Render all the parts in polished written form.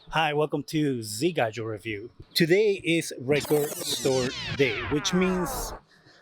Hi, welcome to Zgadgetreview. Today is Record Store Day, which means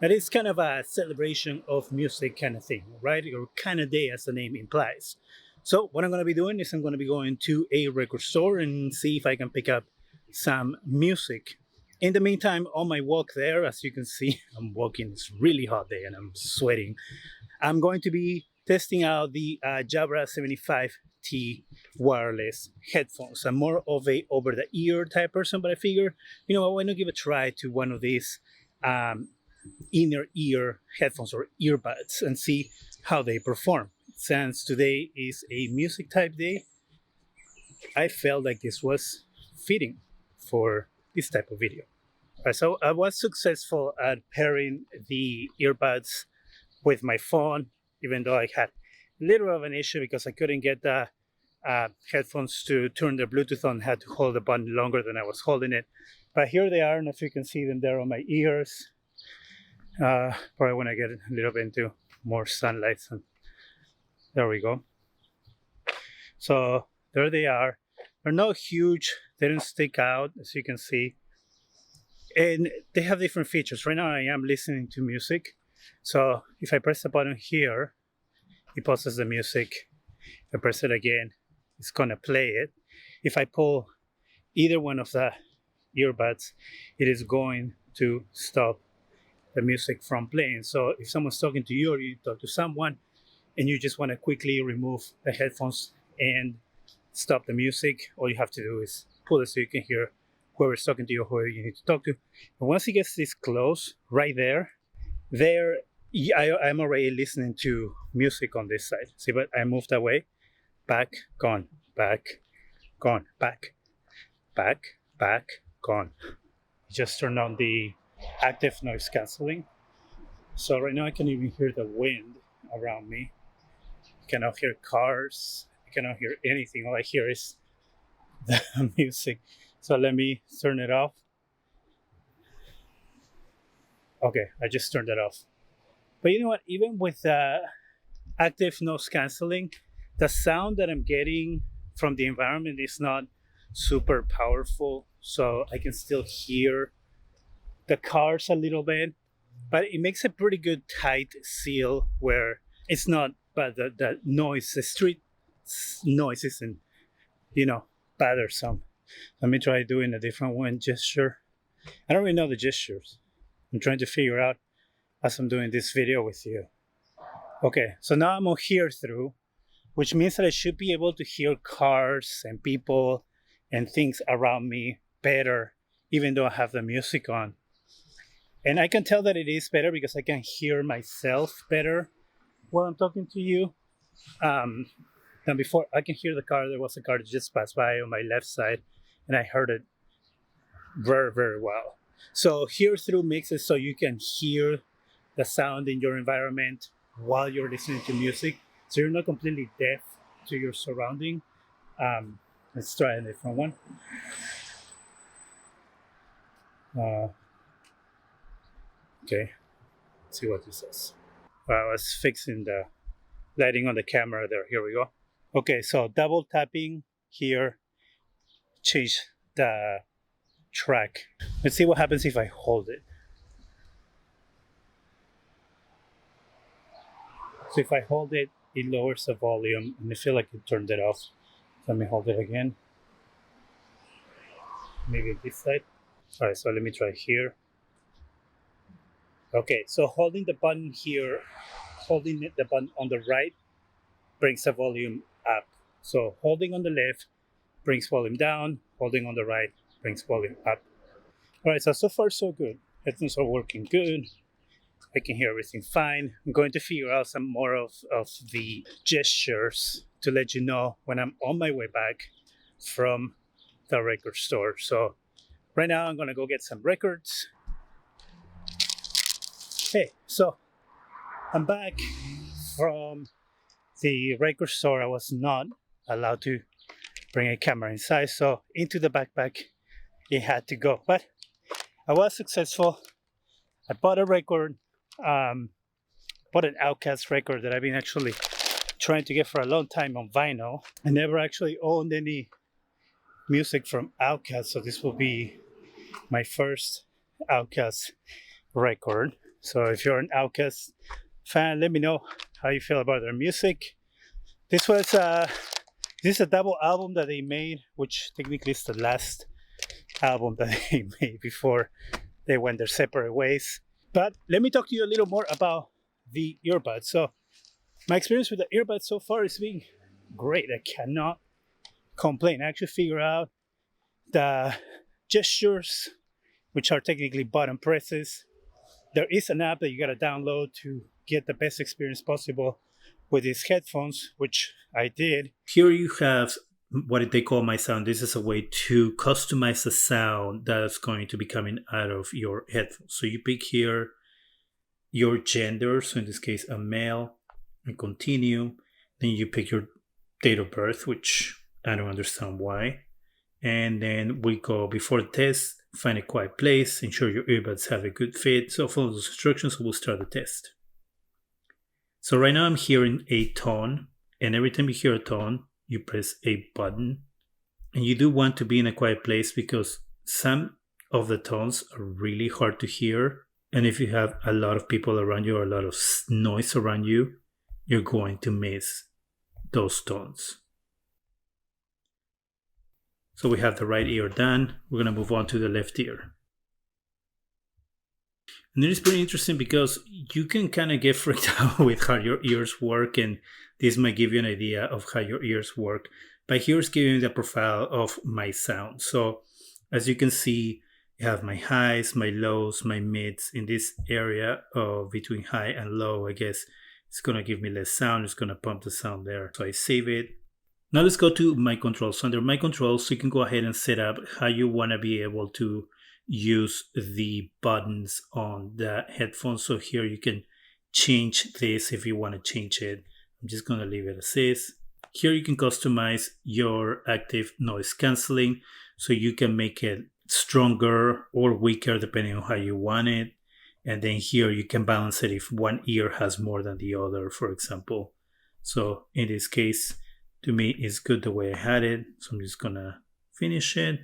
that it's kind of a celebration of music kind of thing, right? Or kind of day, as the name implies. So, what I'm going to be doing is I'm going to be going to a record store and see if I can pick up some music. In the meantime, on my walk there, as you can see, I'm walking. It's really hot day and I'm sweating. I'm going to be testing out the Jabra 75T wireless headphones. I'm more of a over the ear type person, but I figure, why not give a try to one of these um, inner ear headphones or earbuds and see how they perform. Since today is a music type day, I felt like this was fitting for this type of video. So I was successful at pairing the earbuds with my phone, even though I had a little of an issue because I couldn't get the headphones to turn the Bluetooth on. Had to hold the button longer than I was holding it. But here they are, and if you can see them there on my ears, probably when I get a little bit into more sunlight. And there we go. So there they are. They're not huge. They don't stick out, as you can see. And they have different features. Right now I am listening to music. So if I press the button here, it pauses the music. If I press it again, it's gonna play it. If I pull either one of the earbuds, it is going to stop the music from playing. So if someone's talking to you or you talk to someone and you just want to quickly remove the headphones and stop the music, all you have to do is pull it so you can hear whoever's talking to you or whoever you need to talk to. And once it gets this close, right there, I'm already listening to music on this side. See, but I moved away, back, gone, back, gone, back, gone. Just turned on the active noise canceling. So right now I can even hear the wind around me. I cannot hear cars. I cannot hear anything. All I hear is the music. So let me turn it off. Okay, I just turned it off. But you know what? Even with active noise canceling, the sound that I'm getting from the environment is not super powerful. So I can still hear the cars a little bit, but it makes a pretty good tight seal where it's not, but the noise, the street noise isn't, bothersome. Let me try doing a different one gesture. I don't really know the gestures. I'm trying to figure out as I'm doing this video with you. Okay, so now I'm on hear through, which means that I should be able to hear cars and people and things around me better, even though I have the music on. And I can tell that it is better because I can hear myself better while I'm talking to you than before. I can hear the car. There was a car that just passed by on my left side, and I heard it very, very well. So hear through makes it so you can hear the sound in your environment while you're listening to music. So you're not completely deaf to your surrounding. Let's try a different one. Uh, okay, let's see what this says. I was fixing the lighting on the camera there. Here we go. Okay, so double tapping here, change the track. Let's see what happens if I hold it. So if I hold it, it lowers the volume, and I feel like it turned it off. So let me hold it again. Maybe this side. All right, so let me try here. Okay, so holding the button here, holding the button on the right brings the volume up. So holding on the left brings volume down, holding on the right brings volume up. All right, so far so good. Headphones are working good. I can hear everything fine. I'm going to figure out some more of the gestures to let you know when I'm on my way back from the record store. So right now I'm gonna go get some records. Hey, so I'm back from the record store. I was not allowed to bring a camera inside, so into the backpack it had to go. But I was successful. I bought a record, bought an Outcast record that I've been actually trying to get for a long time on vinyl. I never actually owned any music from Outkast, so this will be my first Outkast record. So if you're an Outkast fan, let me know how you feel about their music. This was this is a double album that they made, which technically is the last album that they made before they went their separate ways. But let me talk to you a little more about the earbuds. So my experience with the earbuds so far is being great. I cannot complain. I actually figure out the gestures, which are technically button presses. There is an app that you gotta download to get the best experience possible with these headphones, which I did. Here you have what they call My Sound. This is a way to customize the sound that's going to be coming out of your headphones. So you pick here your gender, so in this case a male, and continue. Then you pick your date of birth, which I don't understand why. And then we go before the test, find a quiet place, ensure your earbuds have a good fit. So follow those instructions, we'll start the test. So right now I'm hearing a tone, and every time you hear a tone, you press a button. And you do want to be in a quiet place because some of the tones are really hard to hear. And if you have a lot of people around you or a lot of noise around you, you're going to miss those tones. So we have the right ear done. We're going to move on to the left ear. And it is pretty interesting because you can kind of get freaked out with how your ears work, and this might give you an idea of how your ears work. But here's giving you the profile of my sound. So as you can see, I have my highs, my lows, my mids. In this area of between high and low, I guess it's going to give me less sound. It's going to pump the sound there. So I save it. Now let's go to my controls. So under my controls, you can go ahead and set up how you want to be able to use the buttons on the headphones. So here you can change this if you want to change it. I'm just going to leave it as is. Here you can customize your active noise cancelling, so you can make it stronger or weaker depending on how you want it. And then here you can balance it if one ear has more than the other, for example. So in this case, to me, it's good the way I had it. So I'm just gonna finish it.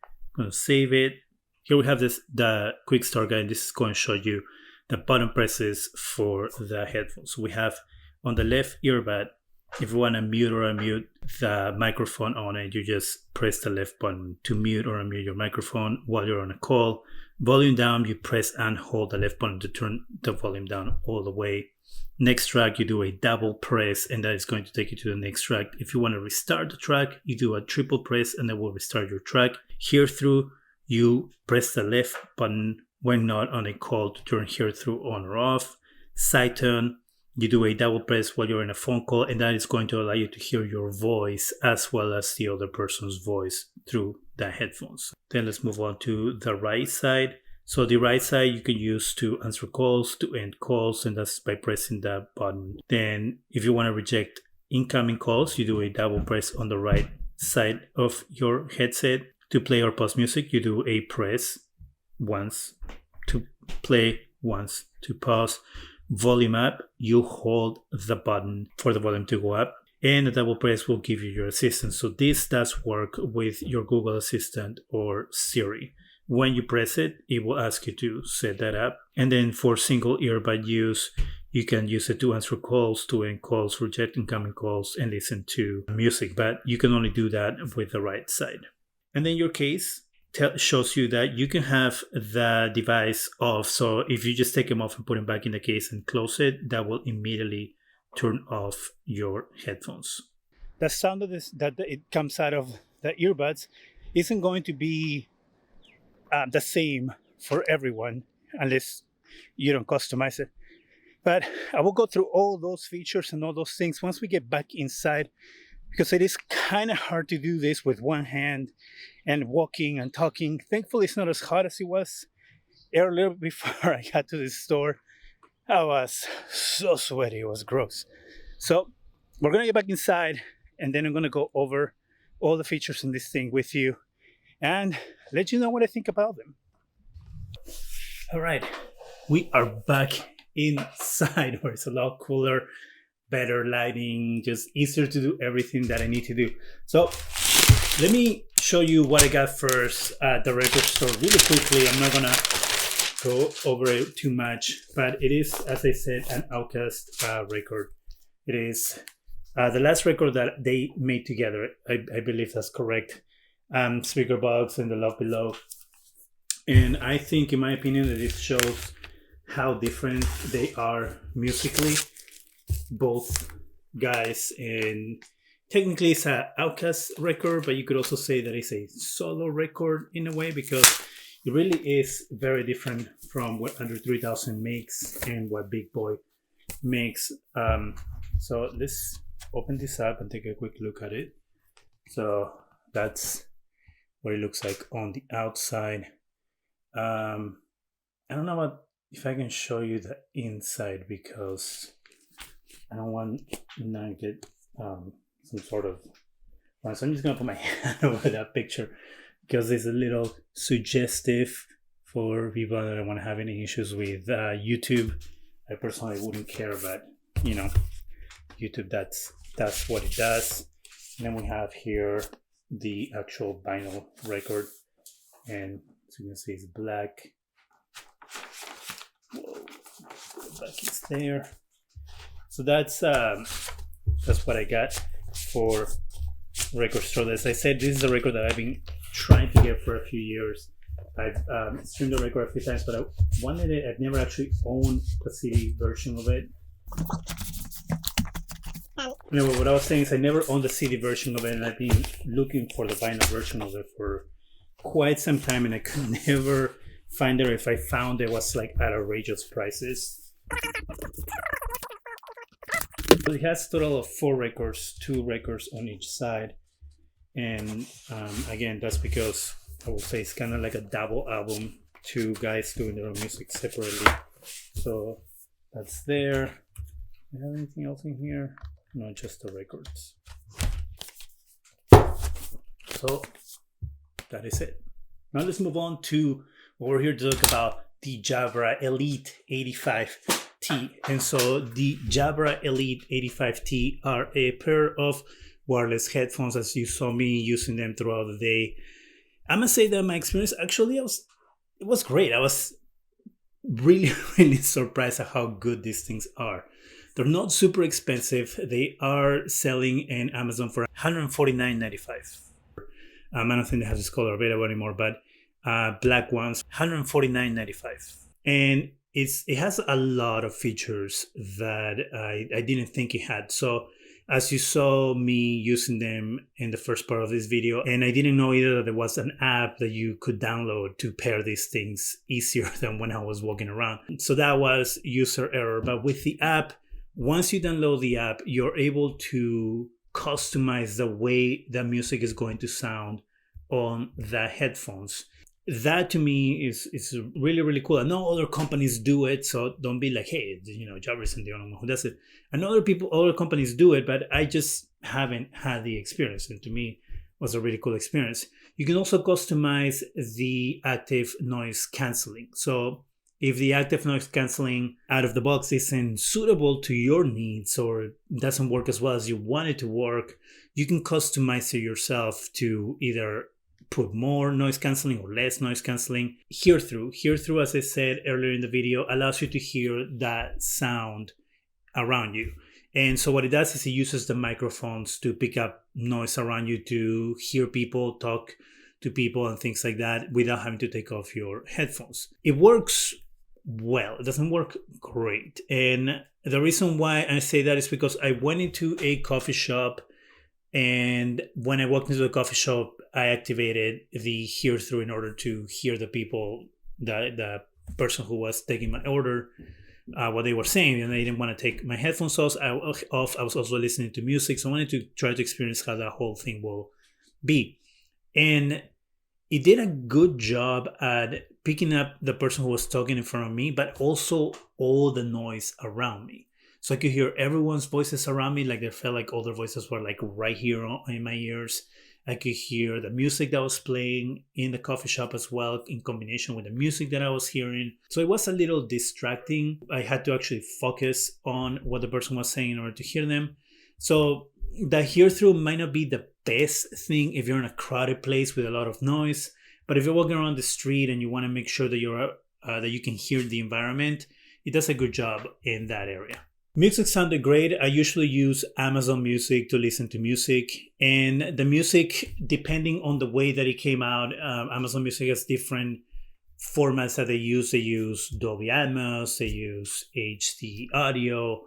I'm gonna save it. Here we have the quick start guide. This is going to show you the button presses for the headphones. So we have on the left earbud, if you want to mute or unmute the microphone on it, you just press the left button to mute or unmute your microphone while you're on a call. Volume down, you press and hold the left button to turn the volume down all the way. Next track, you do a double press, and that is going to take you to the next track. If you want to restart the track, you do a triple press, and that will restart your track. Here through, you press the left button when not on a call to turn here through on or off. Side turn, you do a double press while you're in a phone call, and that is going to allow you to hear your voice as well as the other person's voice through the headphones. Then let's move on to the right side. So the right side you can use to answer calls, to end calls, and that's by pressing that button. Then if you want to reject incoming calls, you do a double press on the right side of your headset. To play or pause music, you do a press once to play, once to pause. Volume up, you hold the button for the volume to go up, and a double press will give you your assistant. So this does work with your Google Assistant or Siri. When you press it, it will ask you to set that up. And then for single earbud use, you can use it to answer calls, to end calls, reject incoming calls, and listen to music. But you can only do that with the right side. And then your case shows you that you can have the device off. So if you just take them off and put them back in the case and close it, that will immediately turn off your headphones. The sound of that it comes out of the earbuds isn't going to be the same for everyone unless you don't customize it. But I will go through all those features and all those things once we get back inside, because it is kind of hard to do this with one hand and walking and talking. Thankfully, it's not as hot as it was earlier before I got to the store. I was so sweaty, it was gross. So we're gonna get back inside, and then I'm gonna go over all the features in this thing with you and let you know what I think about them. All right, we are back inside where it's a lot cooler, better lighting, just easier to do everything that I need to do. So let me show you what I got first at the record store really quickly. I'm not gonna go over it too much, but it is, as I said, an Outcast record. It is the last record that they made together. I believe that's correct. Speaker Box and The Love Below. And I think, in my opinion, that it shows how different they are musically, both guys. And technically it's an Outcast record, but you could also say that it's a solo record in a way, because it really is very different from what Under 3000 makes and what Big Boy makes. So let's open this up and take a quick look at it. So that's what it looks like on the outside. I don't know if I can show you the inside, because I don't want to get some sort of... So I'm just gonna put my hand over that picture, because it's a little suggestive for people that don't want to have any issues with YouTube. I personally wouldn't care, but you know, YouTube, that's what it does. And then we have here the actual vinyl record, and as you can see, it's black. Whoa, the back is there. So that's what I got for record store. As I said, this is a record that I've been trying to get for a few years. I've streamed the record a few times, but I wanted it. I've never actually owned the CD version of it. You know, what I was saying is I never owned the CD version of it, and I've been looking for the vinyl version of it for quite some time, and I could never find it. If I found it, was like at outrageous prices. It has a total of 4 records, 2 records on each side. And again, that's because I will say it's kind of like a double album, 2 guys doing their own music separately. So that's there. Do I have anything else in here? No, just the records. So that is it. Now let's move on to what we're here to talk about, the Jabra Elite 85T. And so the Jabra Elite 85T are a pair of wireless headphones, as you saw me using them throughout the day. I'm gonna say that my experience actually it was great. I was really, really surprised at how good these things are. They're not super expensive. They are selling in Amazon for $149.95. I don't think they have this color available anymore, but black ones, $149.95. And it has a lot of features that I didn't think it had. So as you saw me using them in the first part of this video, and I didn't know either that there was an app that you could download to pair these things easier than when I was walking around. So that was user error. But with the app, once you download the app, you're able to customize the way the music is going to sound on the headphones. That to me is really, really cool. I know other companies do it, so don't be like, hey, you know, Jabra isn't the only one who does it. And other companies do it, but I just haven't had the experience. And to me, it was a really cool experience. You can also customize the active noise canceling. So if the active noise canceling out of the box isn't suitable to your needs or doesn't work as well as you want it to work, you can customize it yourself to either put more noise canceling or less noise canceling. Hear through, as I said earlier in the video, allows you to hear that sound around you. And so what it does is it uses the microphones to pick up noise around you, to hear people talk to people and things like that without having to take off your headphones. It works well. It doesn't work great. And the reason why I say that is because I went into a coffee shop, and when I walked into the coffee shop, I activated the hear through in order to hear the people, the person who was taking my order, what they were saying, and I didn't want to take my headphones off. I was also listening to music, so I wanted to try to experience how that whole thing will be. And it did a good job at picking up the person who was talking in front of me, but also all the noise around me. So I could hear everyone's voices around me, like they felt like all their voices were like right here in my ears. I could hear the music that was playing in the coffee shop as well, in combination with the music that I was hearing. So it was a little distracting. I had to actually focus on what the person was saying in order to hear them. So the hear through might not be the best thing if you're in a crowded place with a lot of noise, but if you're walking around the street and you want to make sure that that you can hear the environment, it does a good job in that area. Music sounded great. I usually use Amazon Music to listen to music, and the music, depending on the way that it came out, Amazon Music has different formats that they use. They use Dolby Atmos, they use HD audio,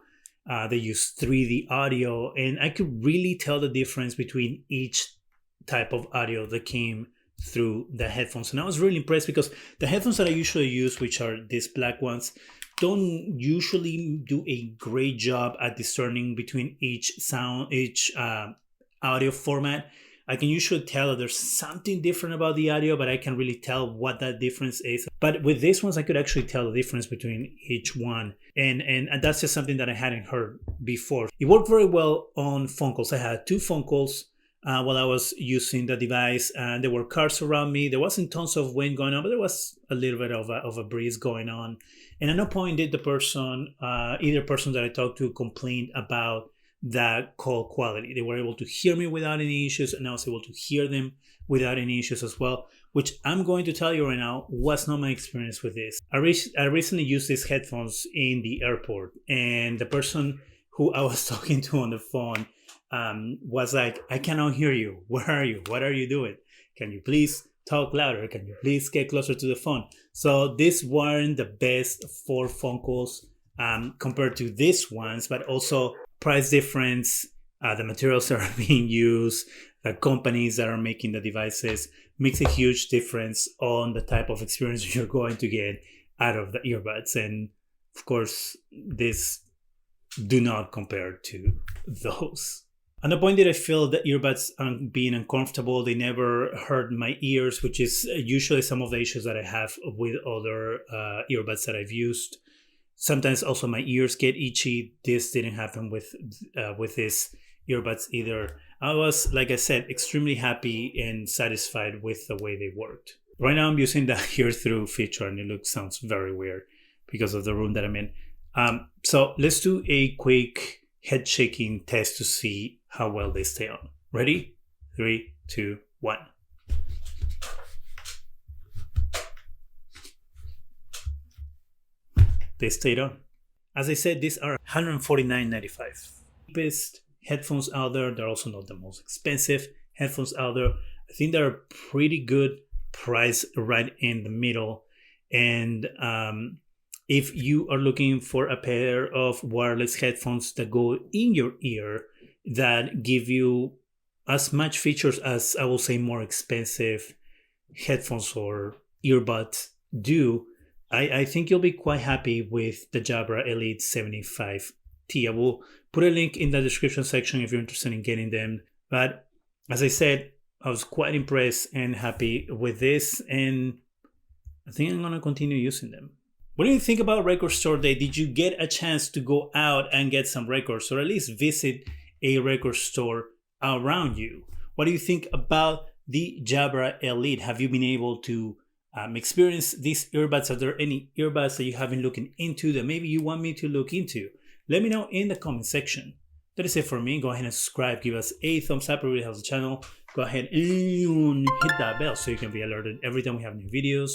they use 3D audio, and I could really tell the difference between each type of audio that came through the headphones. And I was really impressed because the headphones that I usually use, which are these black ones, don't usually do a great job at discerning between each audio format. I can usually tell that there's something different about the audio, but I can really tell what that difference is. But with these ones, I could actually tell the difference between each one. And that's just something that I hadn't heard before. It worked very well on phone calls. I had 2 phone calls while I was using the device, and there were cars around me. There wasn't tons of wind going on, but there was a little bit of a breeze going on. And at no point did the person, either person that I talked to, complain about that call quality. They were able to hear me without any issues, and I was able to hear them without any issues as well, which I'm going to tell you right now was not my experience with this. I recently used these headphones in the airport, and the person who I was talking to on the phone was like, I cannot hear you. Where are you? What are you doing? Can you please talk louder? Can you please get closer to the phone? So these weren't the best for phone calls compared to these ones, but also price difference, the materials that are being used, the companies that are making the devices makes a huge difference on the type of experience you're going to get out of the earbuds. And of course, these do not compare to those. On the point that I feel the earbuds being uncomfortable, they never hurt my ears, which is usually some of the issues that I have with other earbuds that I've used. Sometimes also my ears get itchy. This didn't happen with these earbuds either. I was, like I said, extremely happy and satisfied with the way they worked. Right now I'm using the hear through feature, and it sounds very weird because of the room that I'm in. So let's do a quick head shaking test to see how well they stay on. Ready? 3, 2, 1. They stayed on. As I said, these are $149.95. Cheapest headphones out there. They're also not the most expensive headphones out there. I think they're a pretty good price, right in the middle. And if you are looking for a pair of wireless headphones that go in your ear, that give you as much features as, I will say, more expensive headphones or earbuds do, I think you'll be quite happy with the Jabra Elite 75T. I will put a link in the description section if you're interested in getting them. But as I said, I was quite impressed and happy with this, and I think I'm going to continue using them. What do you think about Record Store Day? Did you get a chance to go out and get some records, or at least visit a record store around you? What do you think about the Jabra Elite? Have you been able to experience these earbuds? Are there any earbuds that you haven't looked into that maybe you want me to look into? Let me know in the comment section. That is it for me. Go ahead and subscribe. Give us a thumbs up. It really helps the channel. Go ahead and hit that bell so you can be alerted every time we have new videos.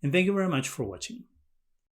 And thank you very much for watching.